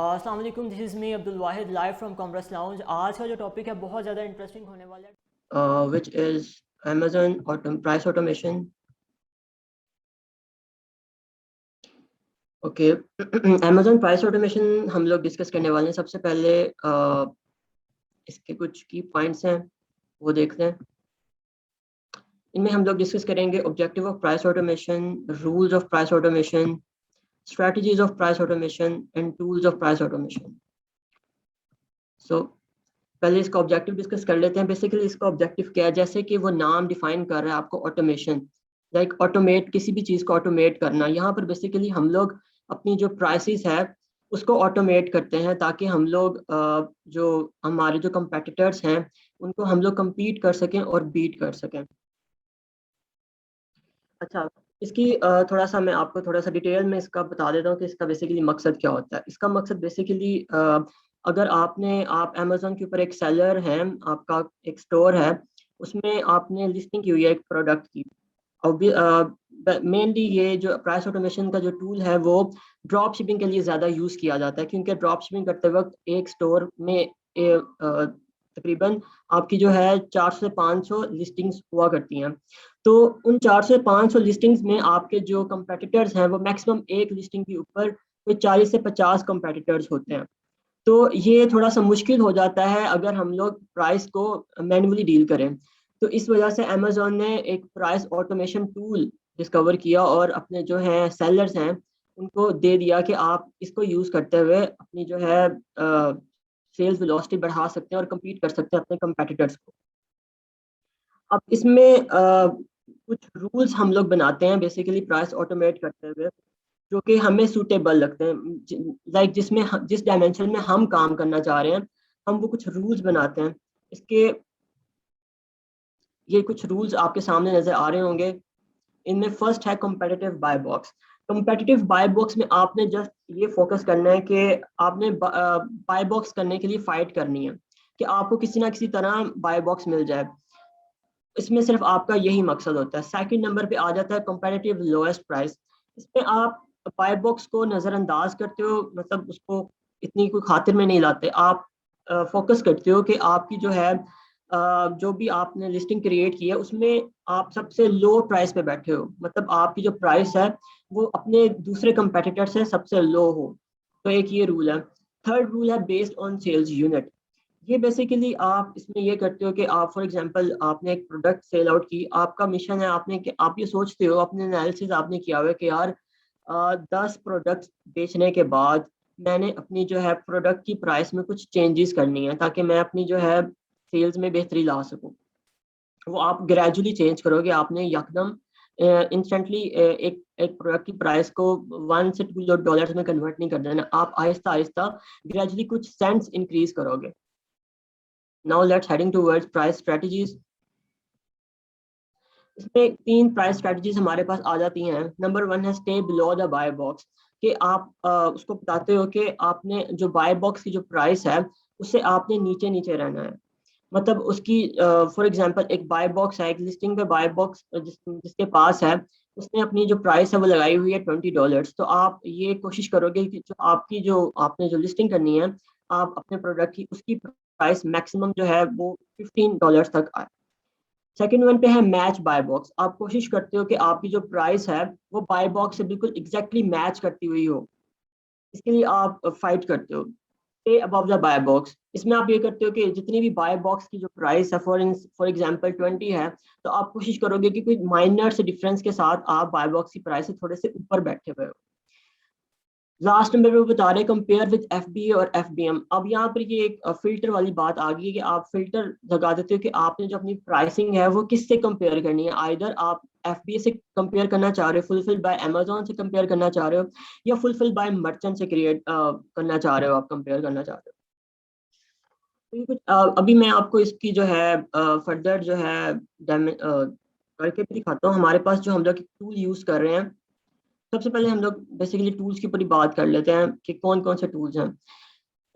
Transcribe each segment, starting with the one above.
अस्सलाम वालेकुम, this is me Abdul Wahid live from commerce lounge. आज का जो टॉपिक है बहुत ज़्यादा इंटरेस्टिंग होने वाला है, which is Amazon price automation. Okay Amazon price automation हम लोग डिस्कस करने वाले हैं। सबसे पहले इसके कुछ की पॉइंट्स हैं, वो देखते हैं। इनमें हम लोग डिस्कस करेंगे objective of price automation, rules of price automation, strategies of price automation and tools of price automation. So पहले इसका ऑब्जेक्टिव डिस्कस कर लेते हैं। बेसिकली इसका ऑब्जेक्टिव क्या है, जैसे कि वो नाम डिफाइन कर रहा है आपको, ऑटोमेशन, लाइक ऑटोमेट, किसी भी चीज़ को ऑटोमेट करना। यहाँ पर बेसिकली हम लोग अपनी जो प्राइसेस है उसको ऑटोमेट करते हैं ताकि हम लोग जो हमारे जो कंपेटिटर्स हैं उनको हम लोग compete कर सकें और बीट कर सकें। अच्छा, इसकी थोड़ा सा मैं आपको थोड़ा सा डिटेल में इसका बता देता हूँ कि इसका बेसिकली मकसद क्या होता है। इसका मकसद बेसिकली अगर आप अमेज़न के ऊपर एक सेलर हैं, आपका एक स्टोर है, उसमें आपने लिस्टिंग की हुई है एक प्रोडक्ट की। मेनली ये जो प्राइस ऑटोमेशन का जो टूल है वो ड्रॉप शिपिंग के लिए ज़्यादा यूज़ किया जाता है, क्योंकि ड्रॉप शिपिंग करते वक्त एक स्टोर में तकरीबन आपकी जो है 400 से 500 लिस्टिंग्स हुआ करती हैं। तो उन 400 से 500 लिस्टिंग्स में आपके जो कंपेटिटर्स हैं वो मैक्सिमम एक लिस्टिंग के ऊपर कोई 40 से 50 कंपेटिटर्स होते हैं। तो ये थोड़ा सा मुश्किल हो जाता है अगर हम लोग प्राइस को मैन्युअली डील करें। तो इस वजह से अमेज़न ने एक प्राइस ऑटोमेशन टूल डिस्कवर किया और अपने जो है सेलर्स हैं उनको दे दिया कि आप इसको यूज़ करते हुए अपनी जो है सेल्स वेलोसिटी बढ़ा सकते हैं और compete कर सकते हैं अपने कंपेटिटर्स को। अब इसमें कुछ रूल्स हम लोग बनाते हैं बेसिकली प्राइस ऑटोमेट करते हुए, जो कि हमें सूटेबल लगते हैं, लाइक जिस डायमेंशन में हम काम करना चाह रहे हैं, हम वो कुछ रूल्स बनाते हैं। इसके ये कुछ रूल्स आपके सामने नजर आ रहे होंगे। इनमें फर्स्ट है competitive buy box. Competitive buy box में आपने जस्ट ये फोकस करना है कि आपने बाय बॉक्स करने के लिए फाइट करनी है कि आपको किसी ना किसी तरह बाय बॉक्स मिल जाए। इसमें सिर्फ आपका यही मकसद होता है। सेकंड नंबर पे आ जाता है कंपैरेटिव लोएस्ट प्राइस। इसमें आप बाय बॉक्स को नज़रअंदाज करते हो, मतलब उसको इतनी कोई खातिर में नहीं लाते। आप फोकस करते हो कि आपकी जो है जो भी आपने लिस्टिंग क्रिएट की है उसमें आप सबसे लो प्राइस पे बैठे हो, मतलब आपकी जो प्राइस है वो अपने दूसरे कंपेटिटर से सबसे लो हो। तो एक ये रूल है। थर्ड रूल है बेस्ड ऑन सेल्स यूनिट। ये बेसिकली आप इसमें ये करते हो कि आप फॉर एग्जांपल आपने एक प्रोडक्ट सेल आउट की, आपका मिशन है, आप ये सोचते हो, अपने एनालिसिस आपने किया हुआ है कि यार 10 प्रोडक्ट्स बेचने के बाद मैंने अपनी जो है प्रोडक्ट की प्राइस में कुछ चेंजेस करनी है ताकि मैं अपनी जो है सेल्स में बेहतरी ला सकूं। वो आप ग्रेजुअली चेंज करोगे, आपने यकदम इंस्टेंटली एक एक प्रोडक्ट की प्राइस को 1 से 2 डॉलर्स में कन्वर्ट नहीं कर देना। आप आहिस्ता आहिस्ता ग्रेजुअली कुछ सेंट्स इंक्रीज करोगे। Now let's heading towards price strategies. इसमें 3 प्राइस स्ट्रेटजीज हमारे पास आ जाती हैं। नंबर 1 है stay below the buy box, कि आप उसको बताते हो कि आपने जो बाय बॉक्स की जो प्राइस है उससे आपने नीचे नीचे रहना है। मतलब उसकी फॉर एग्जांपल एक बाय बॉक्स है, एक लिस्टिंग पे बाय बॉक्स जिसके पास है, उसने अपनी जो प्राइस है वो लगाई हुई है $20। तो आप ये कोशिश करोगे कि जो आपने जो लिस्टिंग करनी है, आप अपने प्रोडक्ट की उसकी प्राइस मैक्सिमम जो है वो $15 तक आए। सेकंड वन पे है मैच बाय बॉक्स। आप कोशिश करते हो कि आपकी जो प्राइस है वो बाय बॉक्स से बिल्कुल एग्जैक्टली मैच करती हुई हो। इसके लिए आप फाइट करते हो पे अबव द बाय बॉक्स। इसमें आप ये करते हो कि जितनी भी बाय बॉक्स की जो प्राइस है फॉर एग्जांपल 20 है, तो आप कोशिश करोगे कि कोई माइनर से डिफरेंस के साथ आप बाय बॉक्स की प्राइस से थोड़े से ऊपर बैठे हुए हो। लास्ट नंबर पे वो बता रहे हैं कंपेयर विद एफबीए और एफबीएम। अब यहाँ पर ये एक फिल्टर वाली बात आ गई है कि आप फिल्टर लगा देते हो कि आपने जो अपनी प्राइसिंग है वो किससे कंपेयर करनी है। आइदर आप एफबीए से कंपेयर करना चाह रहे हो, फुलफिल बाय अमेजोन से कंपेयर करना चाह रहे हो, या फुलफिल बाय मर्चेंट से क्रिएट करना चाह रहे हो, आप कंपेयर करना चाह रहे हो। तो ये कुछ अभी मैं आपको इसकी जो है फर्दर जो है करके भी दिखाता हूँ। हमारे पास जो हम लोग टूल यूज कर रहे हैं, सबसे पहले हम लोग बेसिकली टूल्स के ऊपर ही बात कर लेते हैं कि कौन कौन से टूल्स हैं।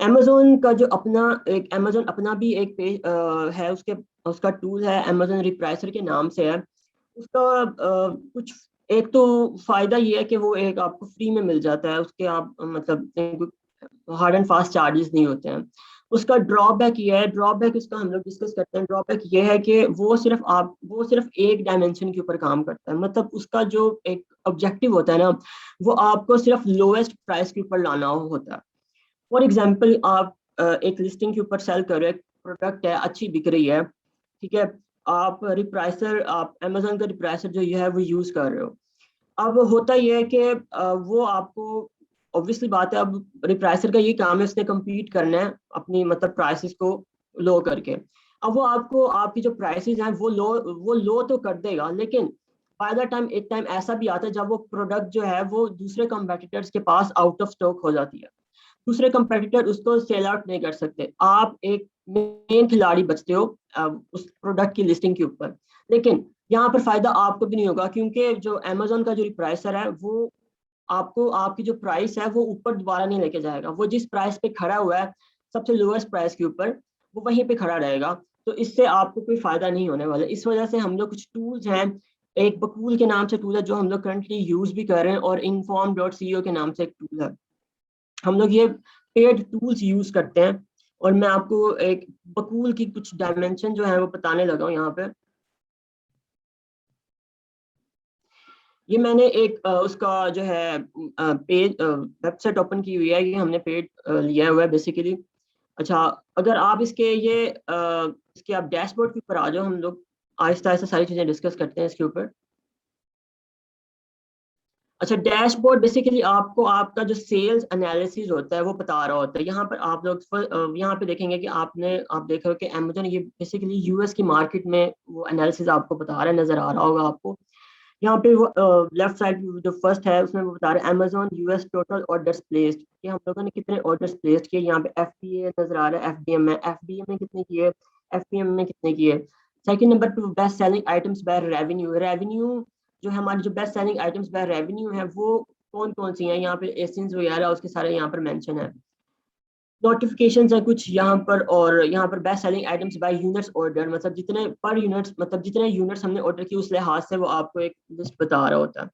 अमेजोन का जो अमेजोन अपना भी एक पेज है, उसके उसका टूल है अमेजोन रिप्राइसर के नाम से है। उसका कुछ एक तो फायदा ये है कि वो एक आपको फ्री में मिल जाता है, उसके आप मतलब हार्ड एंड फास्ट चार्जेस नहीं होते हैं। उसका ड्रॉबैक ये है, ड्रॉबैक इसका हम लोग डिस्कस करते हैं। ड्रॉबैक ये है कि वो सिर्फ एक डायमेंशन के ऊपर काम करता है, मतलब उसका जो एक ऑब्जेक्टिव होता है ना, वो आपको सिर्फ लोएस्ट प्राइस के ऊपर लाना होता है। फॉर एग्जाम्पल, आप एक लिस्टिंग के ऊपर सेल कर रहे हो, एक प्रोडक्ट है, अच्छी बिक रही है, ठीक है, आप अमेजोन का रिप्राइसर जो ये है वो यूज कर रहे हो। अब होता यह है कि वो आपको, ऑब्वियसली बात है, अब रिप्राइसर का ये काम है, उसने compete करना है अपनी मतलब प्राइसेस को लो करके। अब वो आपको आपकी जो प्राइसेस हैं वो लो तो कर देगा, लेकिन बाय द टाइम एक टाइम ऐसा भी आता है जब वो प्रोडक्ट जो है वो दूसरे कंपेटिटर्स के पास आउट ऑफ स्टॉक हो जाती है। दूसरे कंपेटिटर उसको सेल आउट नहीं कर सकते, आप एक मेन खिलाड़ी बचते हो उस प्रोडक्ट की लिस्टिंग के ऊपर। लेकिन यहाँ पर फायदा आपको भी नहीं होगा, क्योंकि जो अमेजोन का जो रिप्राइसर है वो आपको आपकी जो प्राइस है वो ऊपर दोबारा नहीं लेके जाएगा। वो जिस प्राइस पे खड़ा हुआ है, सबसे लोएस्ट प्राइस के ऊपर, वो वहीं पे खड़ा रहेगा। तो इससे आपको कोई फायदा नहीं होने वाला। इस वजह से हम लोग कुछ टूल्स हैं, एक बकूल के नाम से टूल है जो हम लोग करंटली यूज भी कर रहे हैं, और inform.co के नाम से एक टूल है। हम लोग ये पेड टूल्स यूज करते हैं। और मैं आपको एक बकूल की कुछ डायमेंशन जो है वो बताने लगा हूँ यहाँ पे। ये मैंने एक उसका जो है पेज वेबसाइट ओपन की हुई है, ये हमने पेड लिया हुआ है बेसिकली। अच्छा, अगर आप इसके आप डैशबोर्ड के ऊपर आ जाओ, हम लोग आहिस्ता आहिस्ता सारी चीजें डिस्कस करते हैं इसके ऊपर। अच्छा, डैशबोर्ड बेसिकली आपको आपका जो सेल्स एनालिसिस होता है वो बता रहा होता है। यहाँ पर आप लोग यहाँ पे देखेंगे कि आप देख रहे हो कि अमेजोन ये बेसिकली यूएस की मार्केट में वो एनालिसिस आपको बता रहा है, नजर आ रहा होगा आपको। यहाँ पे वो लेफ्ट साइड जो फर्स्ट है उसमें वो बता रहे हैं Amazon US total orders placed, कि हम लोगों ने कितने ऑर्डर्स प्लेस्ड किए। यहाँ पे एफबीए नजर आ रहा है, एफबीए में कितने किए, एफपीएम में कितने किए। सेकंड नंबर पे best selling items by revenue, जो है हमारी जो best selling items by revenue है वो कौन कौन सी हैं। यहाँ पे एसेंस वगैरह उसके सारे यहाँ पर मेंशन है। नोटिफिकेशंस है कुछ यहाँ पर, और यहाँ पर best selling items by units order, मतलब जितने पर यूनिट्स, मतलब जितने यूनिट्स हमने ऑर्डर किए उस लिहाज से वो आपको एक लिस्ट बता रहा होता है।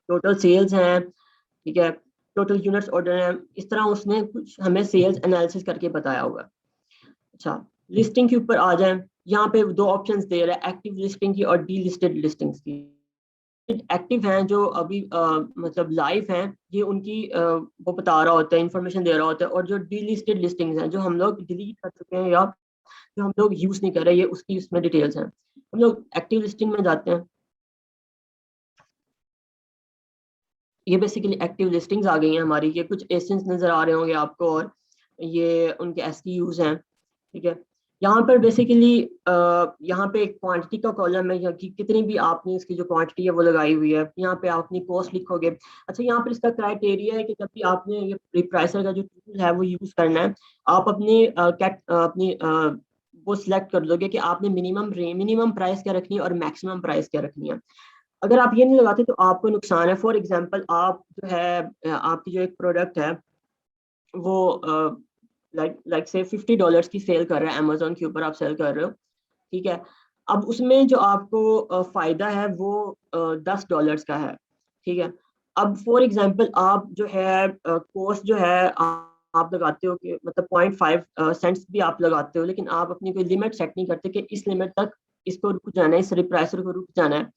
टोटल सेल्स हैं, ठीक है, टोटल यूनिट्स ऑर्डर हैं, इस तरह उसने कुछ हमें सेल्स एनालिसिस करके बताया हुआ है। अच्छा, लिस्टिंग के ऊपर आ जाए, यहाँ पे दो ऑप्शंस दे रहा है, एक्टिव लिस्टिंग की और डी लिस्टेड लिस्टिंग्स की। एक्टिव हैं जो अभी मतलब लाइव हैं, ये उनकी वो बता रहा होता है, इंफॉर्मेशन दे रहा होता है। और जो डीलिस्टेड लिस्टिंग्स हैं जो हम लोग डिलीट कर चुके हैं या जो हम लोग यूज नहीं कर रहे, ये उसकी इसमें डिटेल्स हैं। हम लोग एक्टिव लिस्टिंग में जाते हैं। ये बेसिकली एक्टिव लिस्टिंग्स आ गई हैं हमारी, ये कुछ एसेंस नजर आ रहे होंगे आपको, और ये उनके एसटीयूज हैं, ठीक है। यहाँ पर बेसिकली यहाँ पे एक क्वांटिटी का कॉलम है, कि कितनी भी आपने इसकी जो क्वांटिटी है वो लगाई हुई है। यहाँ पे आप अपनी कॉस्ट लिखोगे। अच्छा, यहाँ पर इसका क्राइटेरिया है कि जब भी आपने ये रिप्राइसर का जो टूल है वो यूज करना है, आप अपनी वो सिलेक्ट कर लोगे कि आपने मिनिमम प्राइस क्या रखनी है और मैक्सिमम प्राइस क्या रखनी है। अगर आप ये नहीं लगाते तो आपको नुकसान है। फॉर एग्जांपल, आप जो है आपकी जो एक प्रोडक्ट है वो लाइक से $50 की सेल कर रहा है, अमेजोन के ऊपर आप सेल कर रहे हो, ठीक है। अब उसमें जो आपको फायदा है वो $10 का है, ठीक है। अब फॉर एग्जांपल आप जो है कॉस्ट जो है आप लगाते हो कि मतलब 0.5 सेंट्स भी आप लगाते हो, लेकिन आप अपनी कोई लिमिट सेट नहीं करते कि इस लिमिट तक इसको रुक जाना है, इस रिप्राइसर को रुक जाना है।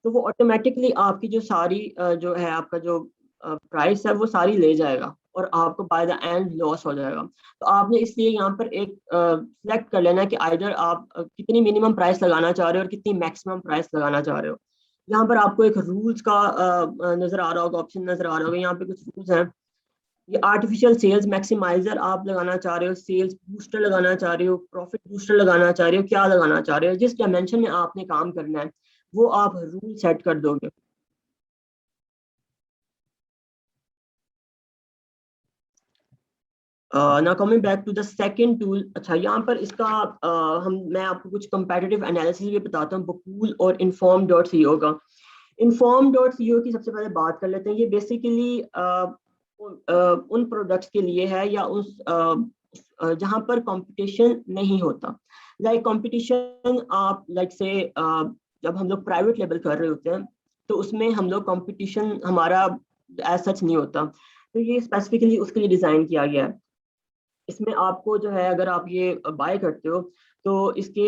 तो वो ऑटोमेटिकली आपकी जो सारी जो है आपका जो प्राइस है वो सारी ले जाएगा, और आपको बाय द एंड लॉस हो जाएगा। तो आपने इसलिए यहाँ पर एक सिलेक्ट कर लेना है कि आइदर आप कितनी मिनिमम प्राइस लगाना चाह रहे हो और कितनी मैक्सिमम प्राइस लगाना चाह रहे हो। यहाँ पर आपको एक रूल्स का नजर आ रहा होगा, ऑप्शन नजर आ रहा होगा। यहाँ पे कुछ रूल्स हैं। ये आर्टिफिशियल सेल्स मैक्सिमाइजर आप लगाना चाह रहे हो, सेल्स बूस्टर लगाना चाह रहे हो, प्रॉफिट बूस्टर लगाना चाह रहे हो, क्या लगाना चाह रहे हो, जिस डायमेंशन में आपने काम करना है वो आप रूल सेट कर दोगे। ना coming back to the second tool. अच्छा, यहाँ पर इसका मैं आपको कुछ कंपैटिटिव एनालिसिस भी बताता हूँ बकूल और inform.co का। inform.co की सबसे पहले बात कर लेते हैं। ये बेसिकली उन प्रोडक्ट्स के लिए है या उस जहाँ पर कंपटीशन नहीं होता। लाइक कंपटीशन आप लाइक से जब हम लोग प्राइवेट लेवल कर रहे होते हैं तो उसमें हम लोग कंपटीशन हमारा एज सच नहीं होता। तो ये स्पेसिफिकली उसके लिए डिज़ाइन किया गया है। इसमें आपको जो है अगर आप ये बाय करते हो तो इसके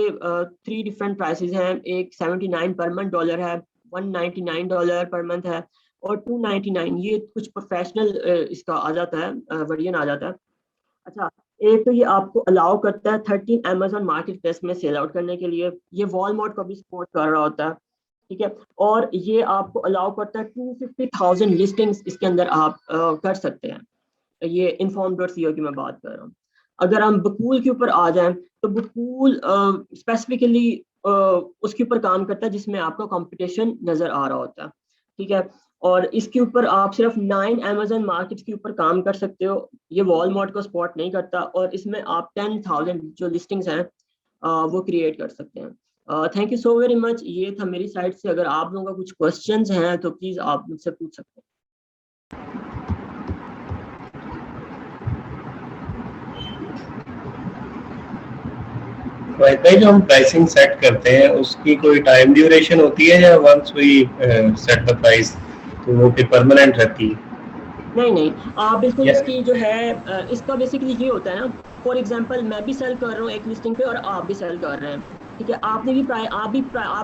3 डिफरेंट प्राइसेस हैं। एक 79 पर मंथ डॉलर है, $199 पर मंथ है और 299 ये कुछ प्रोफेशनल इसका आ जाता है, वर्जन आ जाता है। अच्छा, एक तो ये आपको अलाउ करता है 13 अमेजोन मार्केट प्लेस में सेल आउट करने के लिए, ये वॉलमार्ट को भी सपोर्ट कर रहा होता है, ठीक है। और ये आपको अलाउ करता है 250,000 लिस्टिंग्स इसके अंदर आप कर सकते हैं। ये inform.co की मैं बात कर रहा हूँ। अगर हम बकूल के ऊपर आ जाएं तो बकूल स्पेसिफिकली उसके ऊपर काम करता है जिसमें आपका कंपटीशन नजर आ रहा होता है, ठीक है। और इसके ऊपर आप सिर्फ 9 अमेजन मार्केट्स के ऊपर काम कर सकते हो, ये वॉलमार्ट को सपोर्ट नहीं करता। और इसमें आप 10,000 जो लिस्टिंग्स हैं वो क्रिएट कर सकते हैं। Thank you so very much, ये था मेरी साइड से। अगर आप लोगों का कुछ क्वेश्चंस हैं तो प्लीज आप मुझसे पूछ सकते हैं। वाहिद भाई, जो हम प्राइसिंग सेट करते हैं उसकी कोई टाइम ड्यूरेशन होती है या once we set the price तो वो फिर परमानेंट रहती है? नहीं, आप बिल्कुल Yes. इसकी जो है इसका बेसिकली ये होता है ना, फॉर एग्जांपल मैं भी सेल कर रहा हूँ एक लिस्टिंग पे और आप भी सेल कर रहे हैं, ठीक है। आपने भी आप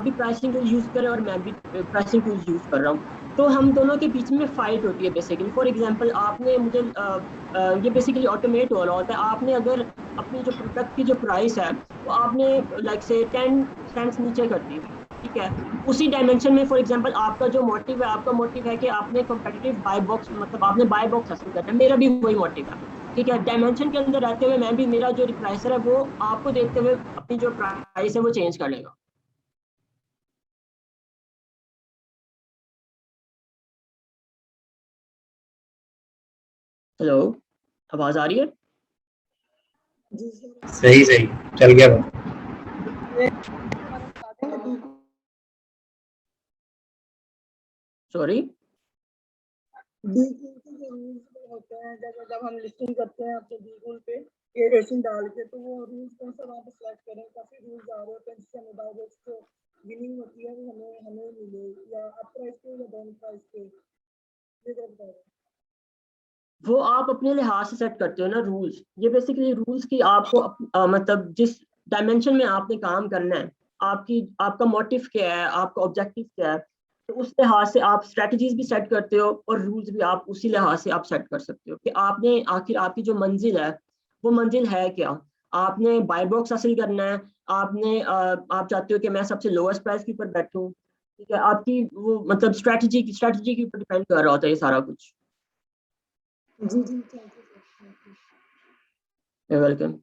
भी प्राइसिंग टूल यूज कर रहे हैं और मैं भी प्राइसिंग टूल यूज कर रहा हूँ। तो हम दोनों के बीच में फाइट होती है बेसिकली। फॉर एग्जांपल आपने मुझे ये बेसिकली ऑटोमेट हो रहा होता है। आपने अगर अपनी जो प्रोडक्ट की जो प्राइस है वो आपने लाइक से 10 सेंट्स नीचे कर दी, ठीक है। उसी डायमेंशन में फॉर एग्जांपल आपका जो मोटिव है, आपका मोटिव है कि आपने कंपेटिटिव बाय बॉक्स, मतलब आपने बाय बॉक्स हासिल करना है, मेरा भी वही मोटिव है, ठीक है। डायमेंशन के अंदर रहते हुए मैं भी, मेरा जो प्राइसर है वो आपको देखते हुए अपनी जो प्राइस है वो चेंज कर लेगा। हेलो, आवाज आ रही है? सही सही चल गया बात। सॉरी, बीकूल के जो रूल्स होते हैं, जब हम लिस्टिंग करते हैं अपने बीकूल पे ये रेटिंग डाल के, तो वो रूल्स कौन सा वहाँ पे सिलेक्ट करें? काफी रूल्स आ रहे होते हैं जिससे हमें बाय बॉक्स जो विनिंग होती है वो हमें हमें मिले, या अप प्राइस पे या डाउन प्राइस पे, ये क्या बता रहे हैं? वो आप अपने लिहाज से सेट करते हो ना रूल्स। ये बेसिकली रूल्स की आपको मतलब जिस डायमेंशन में आपने काम करना है, आपका मोटिव क्या है, आपका ऑब्जेक्टिव क्या है, तो उस लिहाज से आप स्ट्रेटजीज भी सेट करते हो और रूल्स भी आप उसी लिहाज से आप सेट कर सकते हो कि आपने आखिर आपकी जो मंजिल है वो मंजिल है क्या। आपने बाय बॉक्स हासिल करना है, आप चाहते हो कि मैं सबसे लोएस्ट प्राइस के ऊपर बैठूं, ठीक है। आपकी वो मतलब स्ट्रेटजी के ऊपर डिपेंड कर रहा होता है ये सारा कुछ। जी thank you sir, thank you. You're welcome.